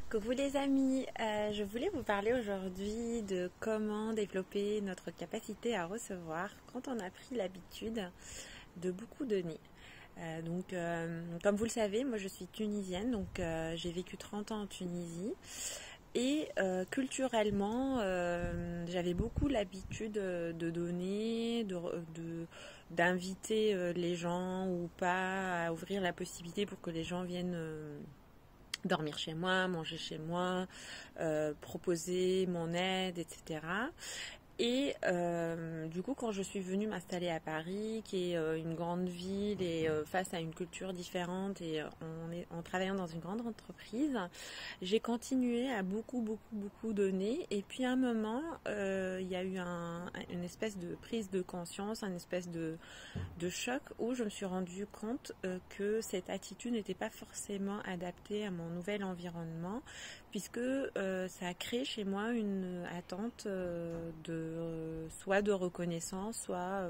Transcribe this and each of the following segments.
Coucou les amis, je voulais vous parler aujourd'hui de comment développer notre capacité à recevoir quand on a pris l'habitude de beaucoup donner. Comme vous le savez, moi je suis tunisienne, j'ai vécu 30 ans en Tunisie et culturellement, j'avais beaucoup l'habitude de donner, d'inviter les gens ou pas, à ouvrir la possibilité pour que les gens viennent dormir chez moi, manger chez moi, proposer mon aide, etc. Et du coup, quand je suis venue m'installer à Paris, qui est une grande ville et face à une culture différente et en travaillant dans une grande entreprise, j'ai continué à beaucoup donner. Et puis à un moment, il y a eu une espèce de prise de conscience, une espèce de choc où je me suis rendu compte que cette attitude n'était pas forcément adaptée à mon nouvel environnement, puisque ça a créé chez moi une attente soit de reconnaissance, soit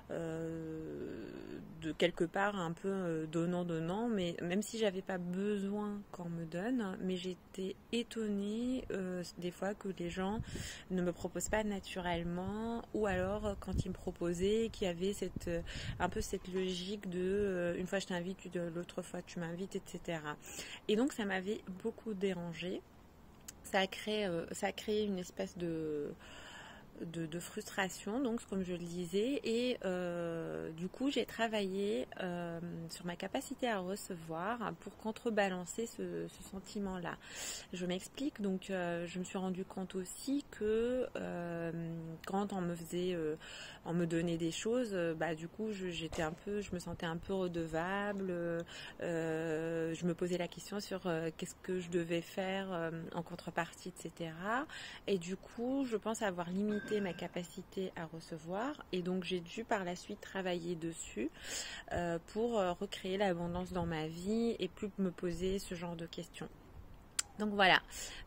de quelque part un peu donnant, mais même si j'avais pas besoin qu'on me donne, mais j'étais étonnée des fois que les gens ne me proposent pas naturellement, ou alors quand ils me proposaient, qu'il y avait un peu cette logique de une fois je t'invite, l'autre fois tu m'invites, etc. Et donc ça m'avait beaucoup dérangée. Ça a créé une espèce de frustration, donc comme je le disais, et du coup j'ai travaillé sur ma capacité à recevoir pour contrebalancer ce sentiment-là. Je m'explique, donc je me suis rendu compte aussi que quand on me donnait des choses, du coup je me sentais un peu redevable, je me posais la question sur qu'est-ce que je devais faire en contrepartie, etc. Et du coup je pense avoir limité ma capacité à recevoir, et donc j'ai dû par la suite travailler dessus pour recréer l'abondance dans ma vie et plus me poser ce genre de questions. Donc voilà,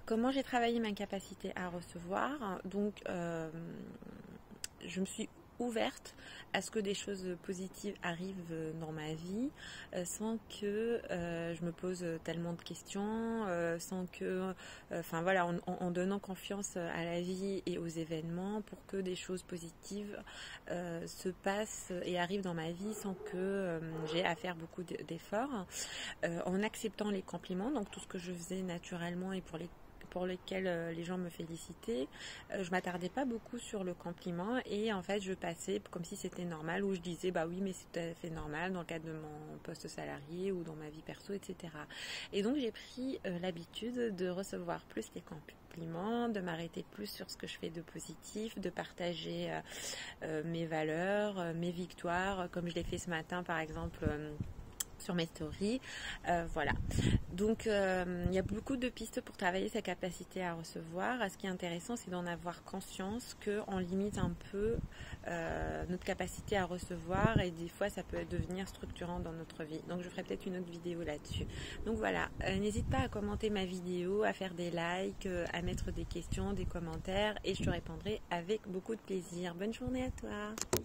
comment j'ai travaillé ma capacité à recevoir. Donc je me suis ouverte à ce que des choses positives arrivent dans ma vie sans que je me pose tellement de questions, sans que, en donnant confiance à la vie et aux événements pour que des choses positives se passent et arrivent dans ma vie sans que j'ai à faire beaucoup d'efforts, en acceptant les compliments, donc tout ce que je faisais naturellement et pour lesquels les gens me félicitaient. Je m'attardais pas beaucoup sur le compliment et en fait je passais comme si c'était normal, où je disais bah oui mais c'est tout à fait normal dans le cadre de mon poste salarié ou dans ma vie perso, etc. Et donc j'ai pris l'habitude de recevoir plus les compliments, de m'arrêter plus sur ce que je fais de positif, de partager mes valeurs, mes victoires, comme je l'ai fait ce matin par exemple sur mes stories, voilà. Donc il y a beaucoup de pistes pour travailler sa capacité à recevoir. Ce qui est intéressant, c'est d'en avoir conscience qu'on limite un peu notre capacité à recevoir, et des fois ça peut devenir structurant dans notre vie. Donc je ferai peut-être une autre vidéo là-dessus. Donc voilà, n'hésite pas à commenter ma vidéo, à faire des likes, à mettre des questions, des commentaires, et je te répondrai avec beaucoup de plaisir. Bonne journée à toi.